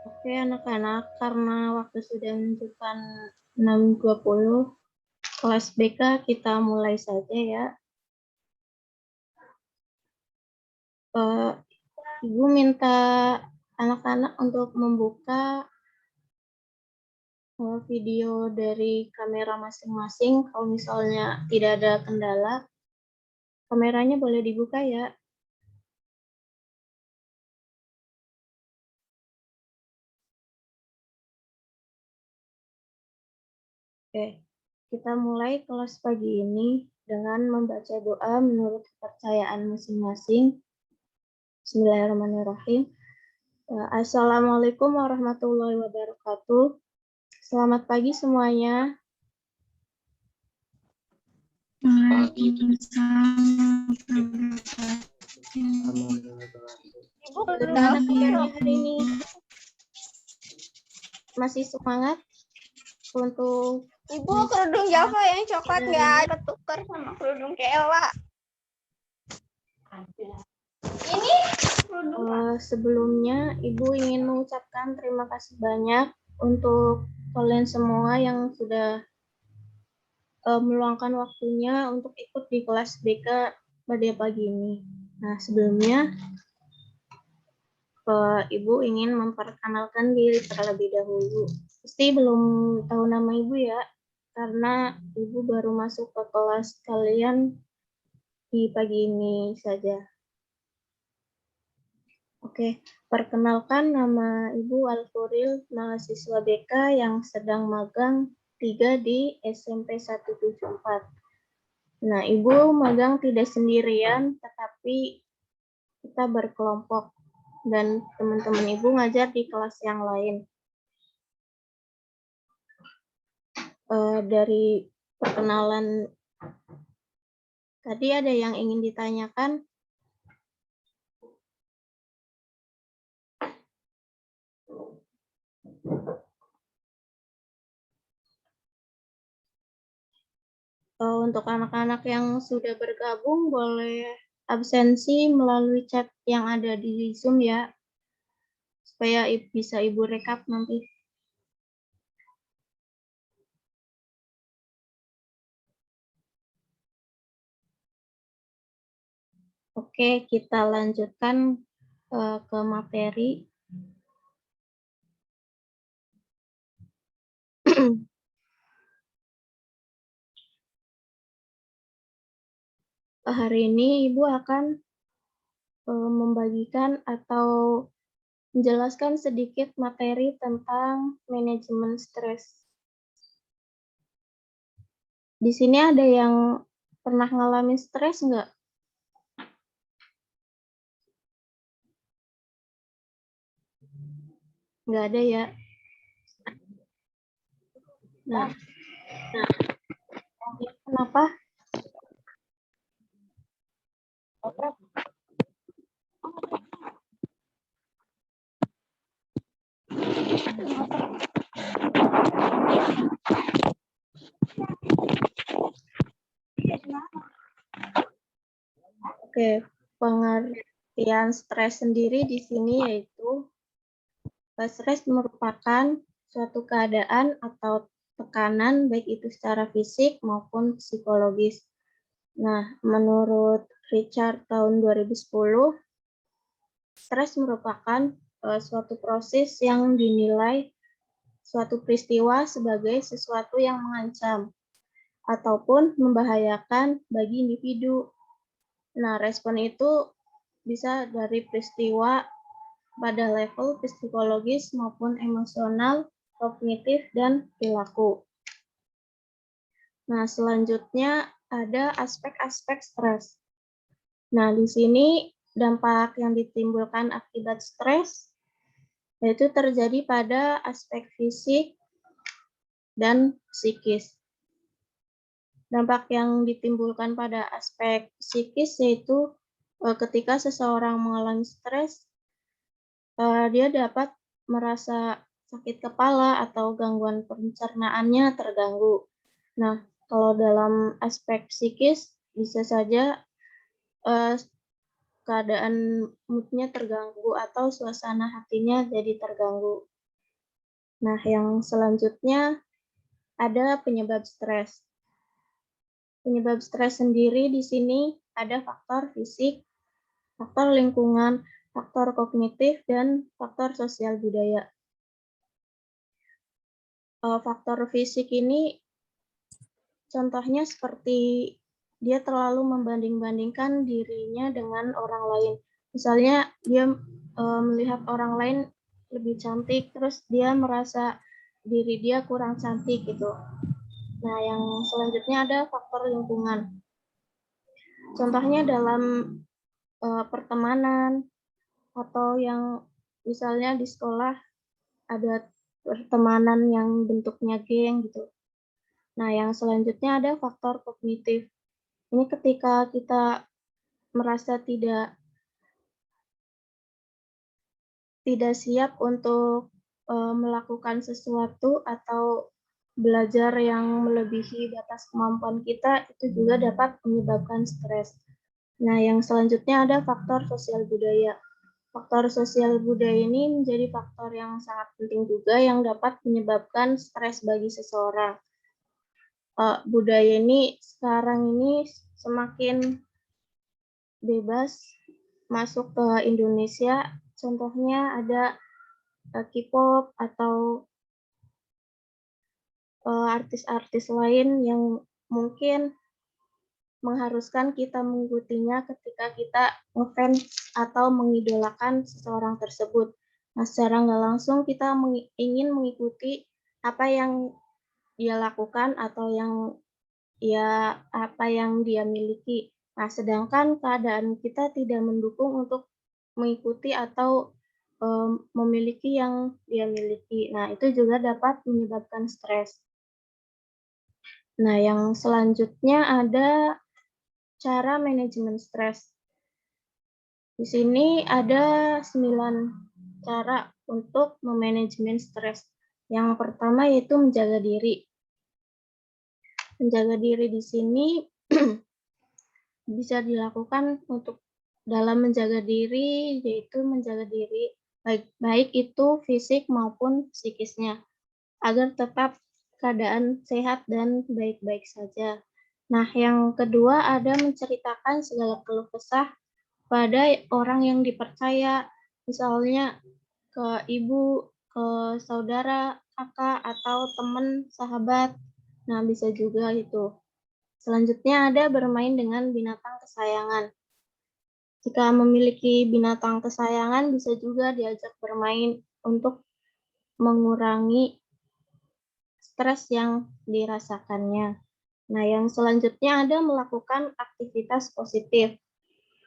Oke anak-anak, karena waktu sudah menunjukkan 6.20, kelas BK kita mulai saja ya. Ibu minta anak-anak untuk membuka video dari kamera masing-masing. Kalau misalnya tidak ada kendala, kameranya boleh dibuka ya. Oke, kita mulai kelas pagi ini dengan membaca doa menurut kepercayaan masing-masing. Bismillahirrahmanirrahim. Assalamualaikum warahmatullahi wabarakatuh. Selamat pagi semuanya. Ibu hari ini masih semangat untuk Ibu kerudung Java yang coklat nggak ketukar sama kerudung Kela. Ini sebelumnya Ibu ingin mengucapkan terima kasih banyak untuk kalian semua yang sudah meluangkan waktunya untuk ikut di kelas BK pada pagi ini. Nah, sebelumnya Ibu ingin memperkenalkan diri terlebih dahulu. Pasti belum tahu nama Ibu ya, karena Ibu baru masuk ke kelas kalian di pagi ini saja. Oke, perkenalkan nama Ibu Al-Furil, mahasiswa BK yang sedang magang 3 di SMP 174. Nah, Ibu magang tidak sendirian, tetapi kita berkelompok dan teman-teman Ibu ngajar di kelas yang lain. Dari perkenalan tadi ada yang ingin ditanyakan? Untuk anak-anak yang sudah bergabung boleh absensi melalui chat yang ada di Zoom ya, supaya bisa Ibu rekap nanti. Oke, kita lanjutkan ke materi. Hari ini Ibu akan membagikan atau menjelaskan sedikit materi tentang manajemen stres. Di sini ada yang pernah ngalamin stres nggak? Nggak ada ya. Nah, kenapa? Oke, pengertian stres sendiri di sini yaitu stres merupakan suatu keadaan atau tekanan baik itu secara fisik maupun psikologis. Nah, menurut Richard tahun 2010, stres merupakan suatu proses yang dinilai suatu peristiwa sebagai sesuatu yang mengancam ataupun membahayakan bagi individu. Nah, respon itu bisa dari peristiwa pada level psikologis maupun emosional, kognitif, dan perilaku. Nah, selanjutnya ada aspek-aspek stres. Nah, di sini dampak yang ditimbulkan akibat stres yaitu terjadi pada aspek fisik dan psikis. Dampak yang ditimbulkan pada aspek psikis yaitu ketika seseorang mengalami stres, dia dapat merasa sakit kepala atau gangguan pencernaannya terganggu. Nah, kalau dalam aspek psikis bisa saja keadaan mood-nya terganggu atau suasana hatinya jadi terganggu. Nah, yang selanjutnya ada penyebab stres. Penyebab stres sendiri di sini ada faktor fisik, faktor lingkungan, faktor kognitif, dan faktor sosial budaya. Faktor fisik ini contohnya seperti dia terlalu membanding-bandingkan dirinya dengan orang lain. Misalnya dia melihat orang lain lebih cantik, terus dia merasa diri dia kurang cantik gitu. Nah, yang selanjutnya ada faktor lingkungan. Contohnya dalam pertemanan atau yang misalnya di sekolah ada pertemanan yang bentuknya geng gitu. Nah, yang selanjutnya ada faktor kognitif. Ini ketika kita merasa tidak siap untuk melakukan sesuatu atau belajar yang melebihi batas kemampuan kita, itu juga dapat menyebabkan stres. Nah, yang selanjutnya ada faktor sosial budaya. Faktor sosial budaya ini menjadi faktor yang sangat penting juga yang dapat menyebabkan stres bagi seseorang. Budaya ini sekarang ini semakin bebas masuk ke Indonesia. Contohnya ada K-pop atau artis-artis lain yang mungkin mengharuskan kita mengikutinya ketika kita ngefans atau mengidolakan seseorang tersebut. Nah, secara nggak langsung kita ingin mengikuti apa yang dia lakukan atau apa yang dia miliki. Nah, sedangkan keadaan kita tidak mendukung untuk mengikuti atau memiliki yang dia miliki. Nah, itu juga dapat menyebabkan stres. Nah, yang selanjutnya ada cara manajemen stres. Di sini ada 9 cara untuk memanajemen stres. Yang pertama yaitu menjaga diri. Menjaga diri di sini bisa dilakukan untuk dalam menjaga diri, yaitu menjaga diri baik itu fisik maupun psikisnya, agar tetap keadaan sehat dan baik-baik saja. Nah, yang kedua ada menceritakan segala keluh kesah pada orang yang dipercaya, misalnya ke ibu, ke saudara, kakak, atau teman, sahabat. Nah, bisa juga itu. Selanjutnya ada bermain dengan binatang kesayangan. Jika memiliki binatang kesayangan, bisa juga diajak bermain untuk mengurangi stres yang dirasakannya. Nah, yang selanjutnya ada melakukan aktivitas positif.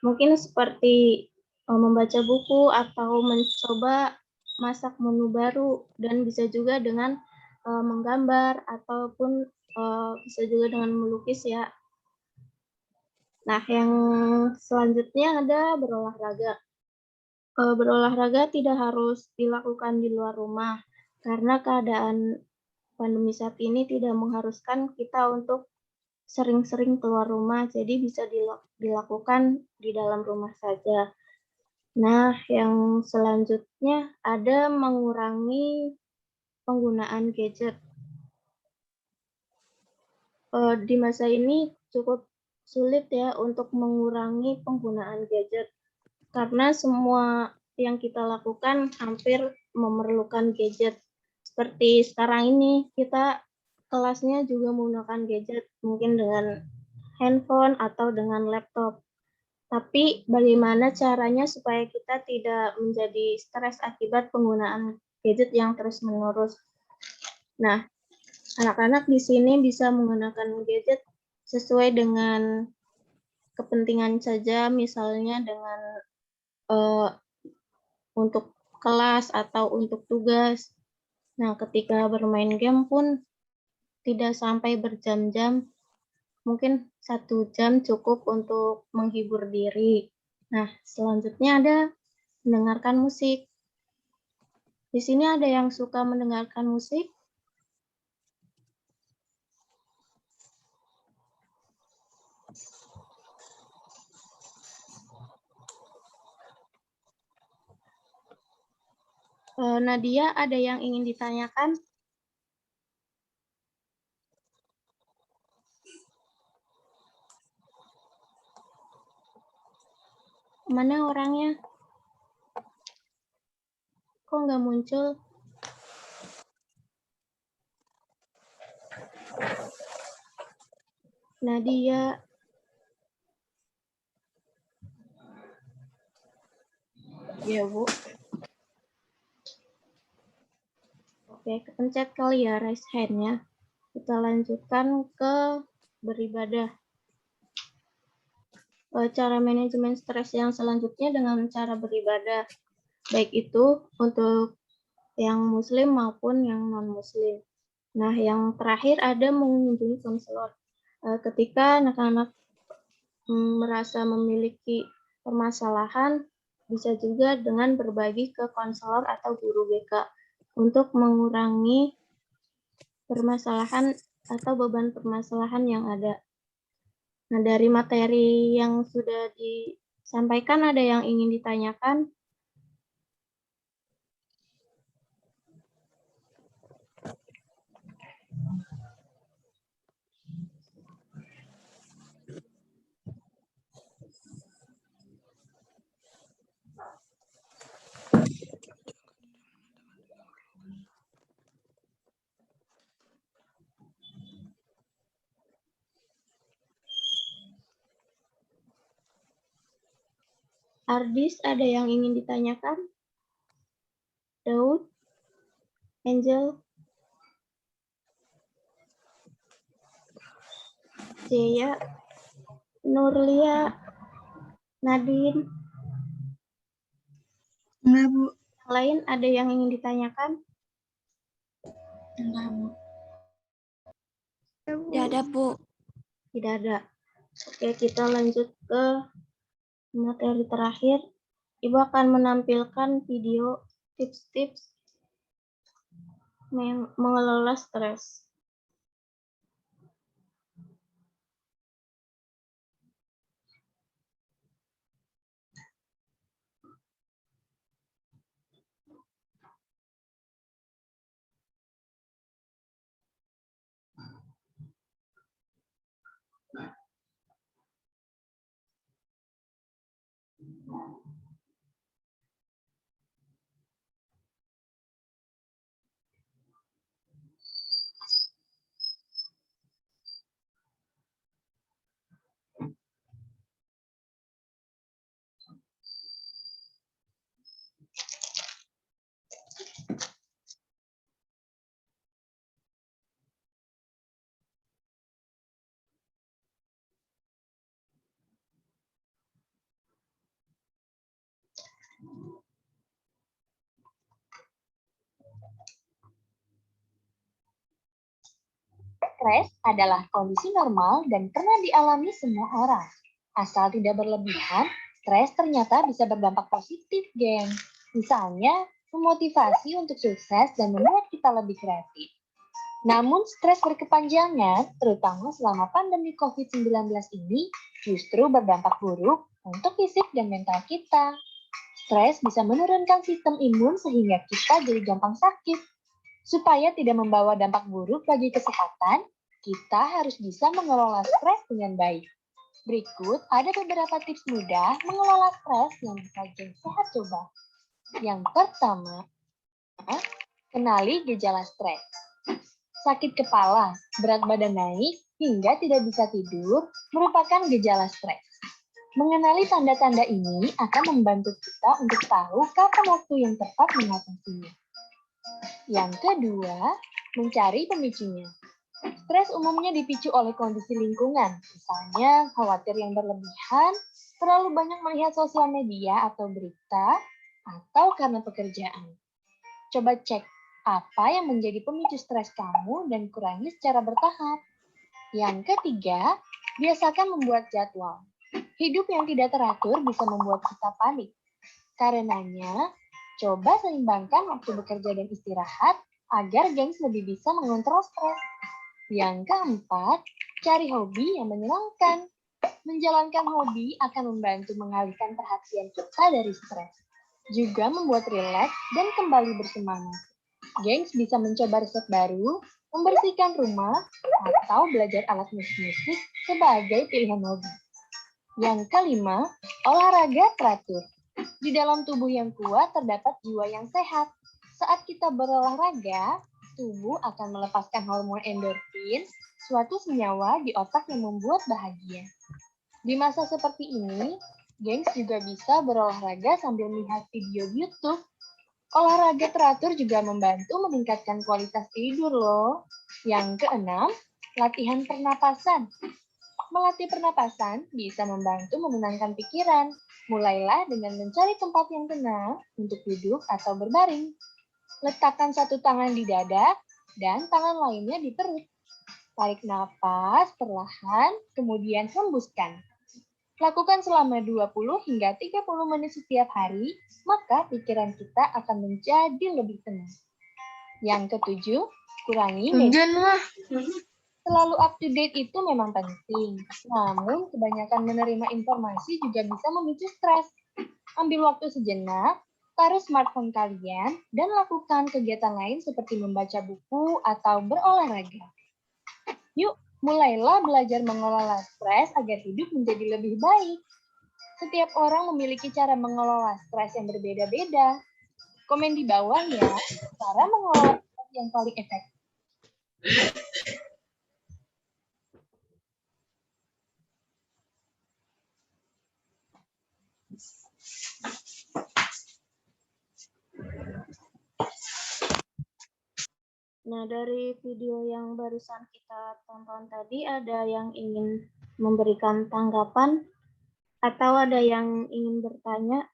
Mungkin seperti membaca buku atau mencoba masak menu baru, dan bisa juga dengan menggambar ataupun bisa juga dengan melukis ya. Nah, yang selanjutnya ada berolahraga. Berolahraga tidak harus dilakukan di luar rumah, karena keadaan pandemi saat ini tidak mengharuskan kita untuk sering-sering keluar rumah, jadi bisa dilakukan di dalam rumah saja. Nah, yang selanjutnya ada mengurangi penggunaan gadget. Di masa ini cukup sulit ya untuk mengurangi penggunaan gadget, karena semua yang kita lakukan hampir memerlukan gadget. Seperti sekarang ini kita kelasnya juga menggunakan gadget, mungkin dengan handphone atau dengan laptop. Tapi bagaimana caranya supaya kita tidak menjadi stres akibat penggunaan gadget yang terus-menerus? Nah, anak-anak di sini bisa menggunakan gadget sesuai dengan kepentingan saja, misalnya dengan untuk kelas atau untuk tugas. Nah, ketika bermain game pun tidak sampai berjam-jam, mungkin 1 jam cukup untuk menghibur diri. Nah, selanjutnya ada mendengarkan musik. Di sini ada yang suka mendengarkan musik? Nadia, ada yang ingin ditanyakan? Mana orangnya? Kok nggak muncul? Nadia. Ya, Bu. Oke, kepencet kali ya raise hand-nya. Kita lanjutkan ke beribadah. Cara manajemen stres yang selanjutnya dengan cara beribadah. Baik itu untuk yang muslim maupun yang non-muslim. Nah, yang terakhir ada mengunjungi konselor. Ketika anak-anak merasa memiliki permasalahan, bisa juga dengan berbagi ke konselor atau guru BK untuk mengurangi permasalahan atau beban permasalahan yang ada. Nah, dari materi yang sudah disampaikan, ada yang ingin ditanyakan? Ardis, ada yang ingin ditanyakan? Daud? Angel? Jaya? Nurlia? Nadine? Enggak, Bu. Yang lain ada yang ingin ditanyakan? Enggak, Bu. Tidak ada, Bu. Tidak ada. Oke, kita lanjut ke materi terakhir. Ibu akan menampilkan video tips-tips mengelola stres. Stres adalah kondisi normal dan pernah dialami semua orang. Asal tidak berlebihan, stres ternyata bisa berdampak positif, geng. Misalnya, memotivasi untuk sukses dan membuat kita lebih kreatif. Namun, stres berkepanjangan, terutama selama pandemi COVID-19 ini, justru berdampak buruk untuk fisik dan mental kita. Stres bisa menurunkan sistem imun sehingga kita jadi gampang sakit. Supaya tidak membawa dampak buruk bagi kesehatan, kita harus bisa mengelola stres dengan baik. Berikut ada beberapa tips mudah mengelola stres yang bisa geng sehat coba. Yang pertama, kenali gejala stres. Sakit kepala, berat badan naik, hingga tidak bisa tidur merupakan gejala stres. Mengenali tanda-tanda ini akan membantu kita untuk tahu kapan waktu yang tepat mengatasinya. Yang kedua, mencari pemicunya. Stres umumnya dipicu oleh kondisi lingkungan, misalnya khawatir yang berlebihan, terlalu banyak melihat sosial media atau berita, atau karena pekerjaan. Coba cek apa yang menjadi pemicu stres kamu dan kurangi secara bertahap. Yang ketiga, biasakan membuat jadwal. Hidup yang tidak teratur bisa membuat kita panik. Karenanya, coba seimbangkan waktu bekerja dan istirahat agar gengs lebih bisa mengontrol stres. Yang keempat, cari hobi yang menyenangkan. Menjalankan hobi akan membantu mengalihkan perhatian kita dari stres. juga membuat rileks dan kembali bersemangat. Gengs bisa mencoba resep baru, membersihkan rumah, atau belajar alat musik sebagai pilihan hobi. Yang kelima, olahraga teratur. Di dalam tubuh yang kuat terdapat jiwa yang sehat. Saat kita berolahraga, tubuh akan melepaskan hormon endorfin, suatu senyawa di otak yang membuat bahagia. Di masa seperti ini, gengs juga bisa berolahraga sambil melihat video di YouTube. Olahraga teratur juga membantu meningkatkan kualitas tidur loh. Yang keenam, latihan pernapasan. Melatih pernapasan bisa membantu menenangkan pikiran. Mulailah dengan mencari tempat yang tenang untuk duduk atau berbaring. Letakkan satu tangan di dada dan tangan lainnya di perut. Tarik napas perlahan, kemudian hembuskan. Lakukan selama 20 hingga 30 menit setiap hari, maka pikiran kita akan menjadi lebih tenang. Yang ketujuh, kurangi media. Selalu up to date itu memang penting, namun kebanyakan menerima informasi juga bisa memicu stres. Ambil waktu sejenak, taruh smartphone kalian, dan lakukan kegiatan lain seperti membaca buku atau berolahraga. Yuk, mulailah belajar mengelola stres agar hidup menjadi lebih baik. Setiap orang memiliki cara mengelola stres yang berbeda-beda. Komen di bawah ya, cara mengelola stres yang paling efektif. Nah, dari video yang barusan kita tonton tadi, ada yang ingin memberikan tanggapan atau ada yang ingin bertanya?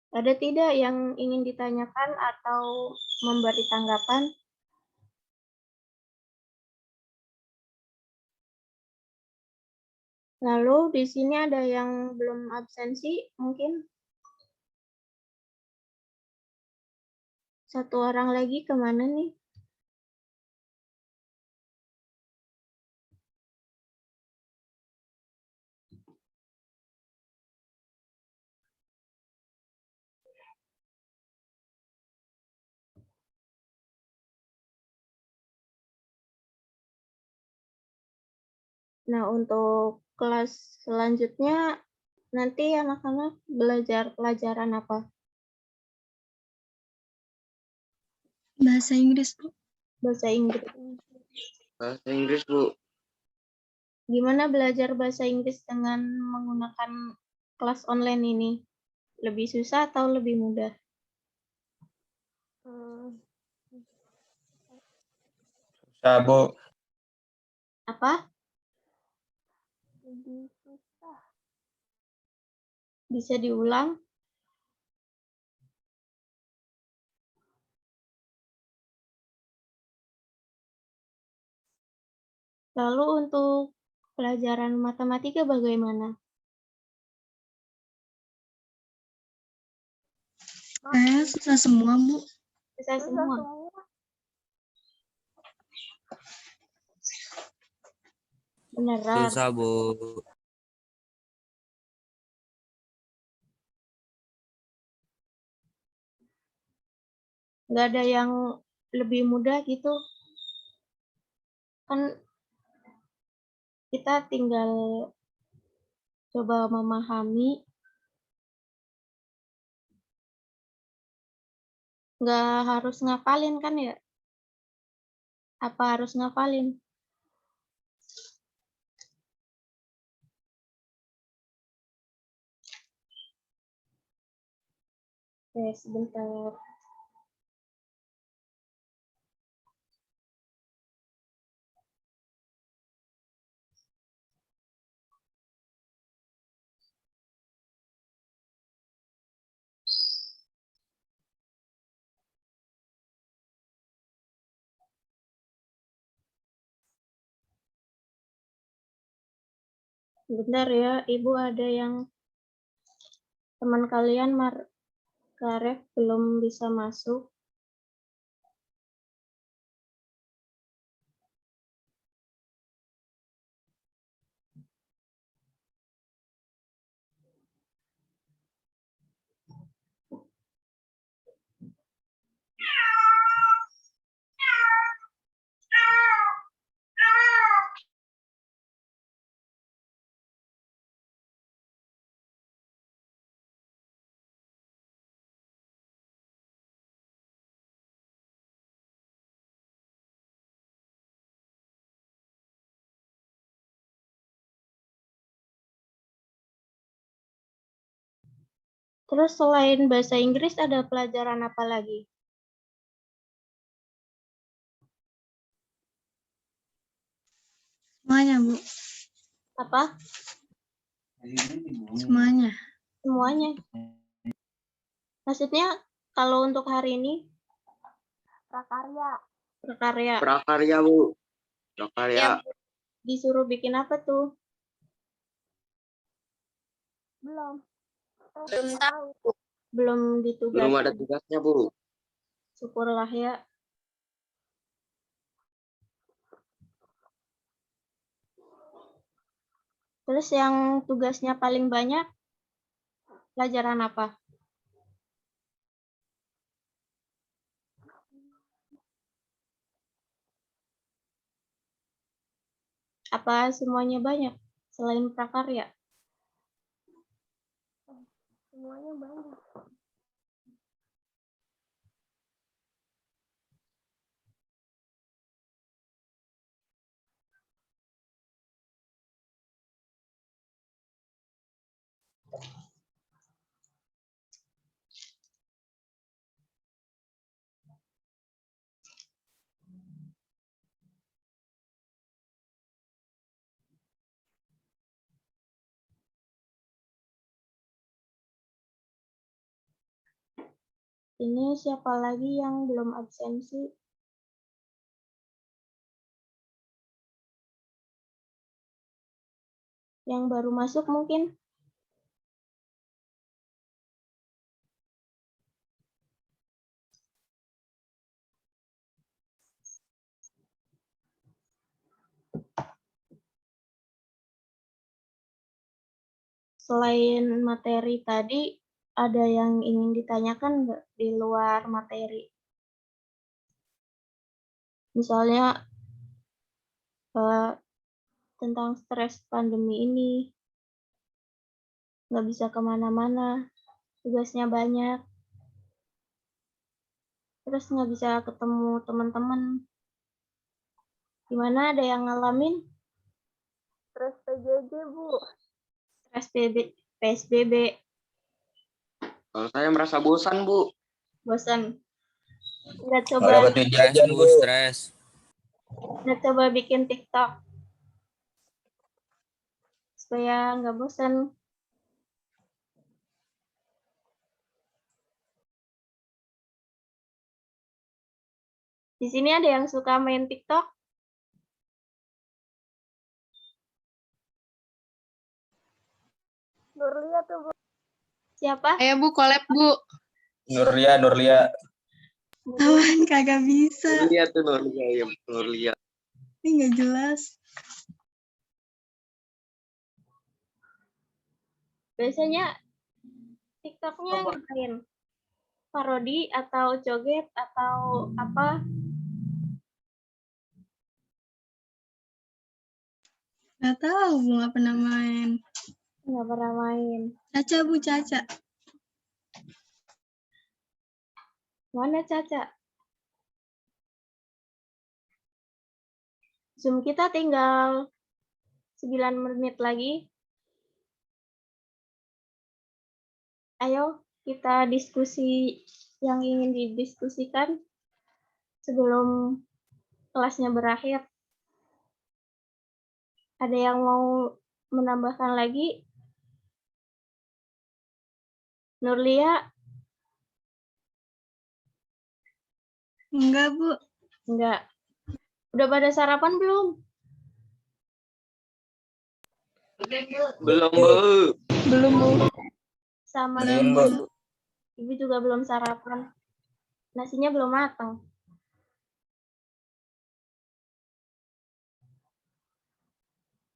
Ada tidak yang ingin ditanyakan atau memberi tanggapan? Lalu di sini ada yang belum absensi, mungkin satu orang lagi kemana nih? Nah, untuk kelas selanjutnya nanti anak-anak belajar pelajaran apa? Bahasa Inggris, Bu. Bahasa Inggris. Bahasa Inggris, Bu. Gimana belajar bahasa Inggris dengan menggunakan kelas online ini? Lebih susah atau lebih mudah? Susah, Bu. Apa? Lebih susah. Bisa diulang? Lalu untuk pelajaran matematika bagaimana? Kayaknya susah semua, Bu. Susah semua. Beneran. Susah, Bu. Nggak ada yang lebih mudah gitu. Kan kita tinggal coba memahami. Nggak harus ngafalin kan ya? Apa harus ngafalin? Oke, sebentar. Sebentar ya, Ibu ada yang Teman kalian Karef belum bisa masuk. Terus selain bahasa Inggris ada pelajaran apa lagi? Semuanya, Bu. Apa? Semuanya. Semuanya. Maksudnya kalau untuk hari ini Prakarya. prakarya Prakarya, Bu. Prakarya. yang disuruh bikin apa tuh? Belum. Belum tahu. Belum ditugas. Belum ada tugasnya, Bu. Syukurlah ya. Terus yang tugasnya paling banyak pelajaran apa? Apa semuanya banyak selain prakarya? Semuanya banyak. Ini siapa lagi yang belum absensi? Yang baru masuk mungkin? Selain materi tadi, ada yang ingin ditanyakan nggak di luar materi? Misalnya tentang stres pandemi ini, nggak bisa kemana-mana, tugasnya banyak, terus nggak bisa ketemu teman-teman. Gimana, ada yang ngalamin Terus PJJ, Bu. stres PSBB, Kalau saya merasa bosan, Bu. bosan? Nggak Kalau coba, dapat jajan, Bu, stres. nggak coba bikin TikTok supaya nggak bosan. Di sini ada yang suka main TikTok? Nurlia tuh, Bu. Siapa? Ayo Bu, collab Bu. Nurlia. Awan, kagak bisa. Nurlia tuh, Nurlia. Ya, Nurlia. Ini nggak jelas. Biasanya TikToknya ngapain? Parodi atau joget atau apa? Nggak tahu, Bu. Nggak pernah main. Nggak pernah main. Caca, Bu, Caca. Mana Caca? Zoom kita tinggal 9 menit lagi. Ayo kita diskusi yang ingin didiskusikan sebelum kelasnya berakhir. Ada yang mau menambahkan lagi? Nurlia? Enggak, Bu. Enggak. Udah pada sarapan belum? Belum, Bu. Belum Bu. sama Beliin, Bu. ibu. Ibu juga belum sarapan. Nasinya belum matang.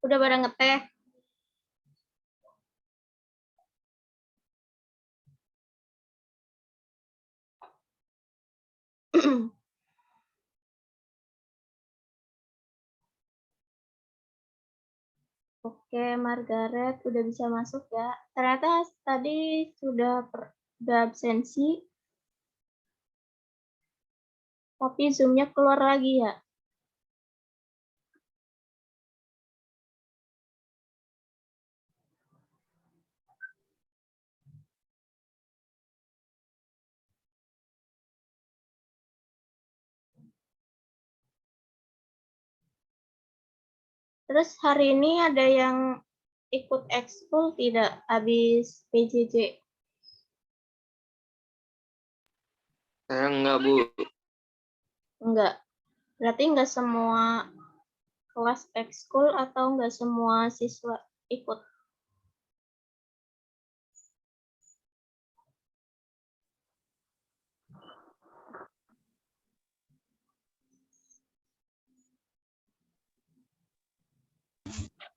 Udah pada ngeteh. Oke, Margaret udah bisa masuk ya. Ternyata tadi udah absensi, tapi Zoom-nya keluar lagi ya. Terus hari ini ada yang ikut ekskul tidak habis PJJ? Saya enggak, Bu. Enggak. Berarti enggak semua kelas ekskul atau enggak semua siswa ikut?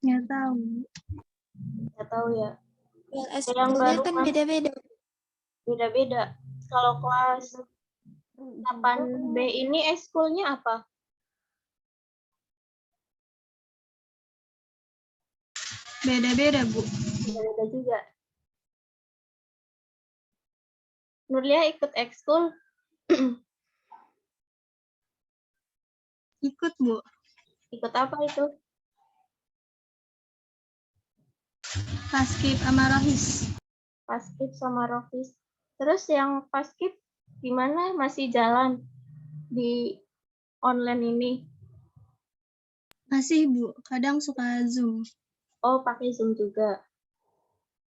Nggak tahu. Nggak tahu ya. Yang Yang eskulnya baru kan masuk beda-beda. beda-beda. Kalau kelas 8B ini ekskulnya apa? Beda-beda, Bu. Beda-beda juga. Nurlia ikut ekskul? Ikut, Bu. Ikut apa itu? Paskib sama Rohis. Paskib sama Rofis. Terus yang paskib gimana? Masih jalan di online ini? Masih, Bu. Kadang suka Zoom. Oh, pakai Zoom juga.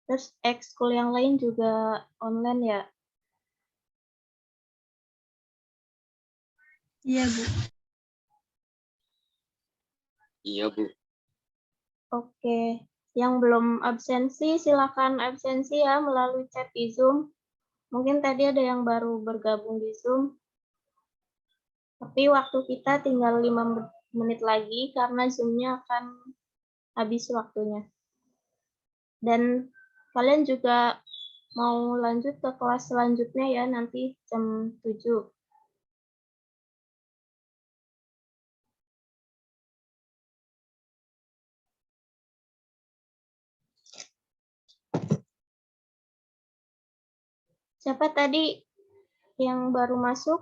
Terus ekskul yang lain juga online ya? Iya, Bu. Iya, Bu. Oke. Yang belum absensi, silakan absensi ya melalui chat di Zoom. Mungkin tadi ada yang baru bergabung di Zoom. Tapi waktu kita tinggal 5 menit lagi karena Zoom-nya akan habis waktunya. Dan kalian juga mau lanjut ke kelas selanjutnya ya nanti jam 7. Siapa tadi yang baru masuk?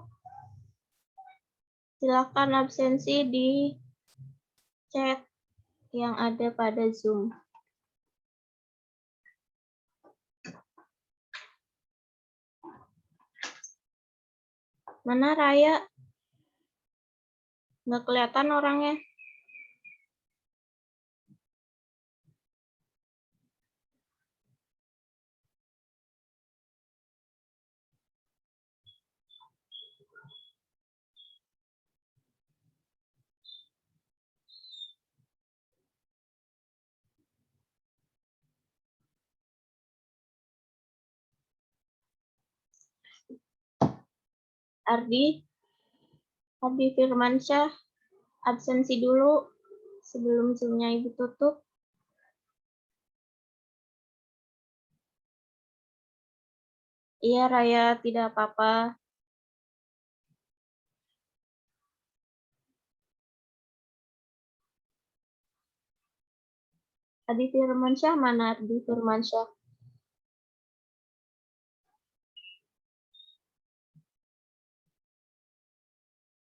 Silakan absensi di chat yang ada pada Zoom. Mana Raya? Nggak kelihatan orangnya. Ardi Firmansyah, absensi dulu sebelum Zoom-nya Ibu tutup. Iya, Raya, tidak apa-apa. Ardi Firmansyah, mana Ardi Firmansyah?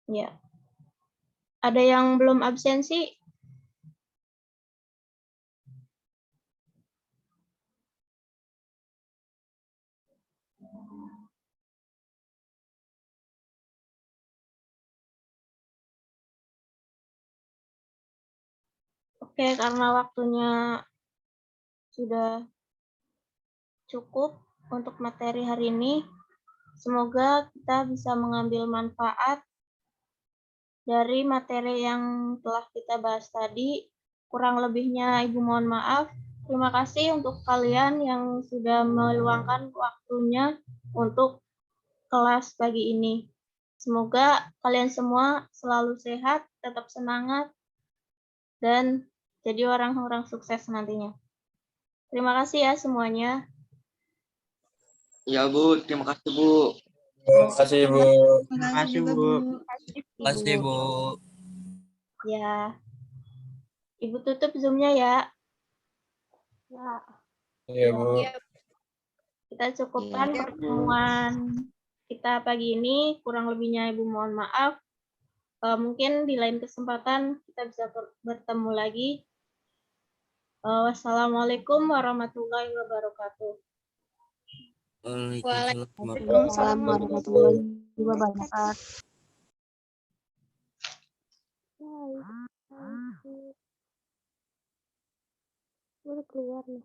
Ya. Ada yang belum absensi? Oke, karena waktunya sudah cukup untuk materi hari ini. Semoga kita bisa mengambil manfaat dari materi yang telah kita bahas tadi. Kurang lebihnya Ibu mohon maaf. Terima kasih untuk kalian yang sudah meluangkan waktunya untuk kelas pagi ini. Semoga kalian semua selalu sehat, tetap semangat, dan jadi orang-orang sukses nantinya. Terima kasih ya semuanya. Ya Bu, terima kasih Bu. Terima kasih, Bu. Terima kasih juga, Bu. Terima kasih, Bu. Ya, Ibu tutup Zoom-nya ya. Ya, Iya, Bu. kita cukupkan pertemuan kita pagi ini. Kurang lebihnya Ibu mohon maaf. Mungkin di lain kesempatan kita bisa bertemu lagi. Wassalamualaikum warahmatullahi wabarakatuh. Waalaikumsalam warahmatullahi wabarakatuh. Boleh keluar nih.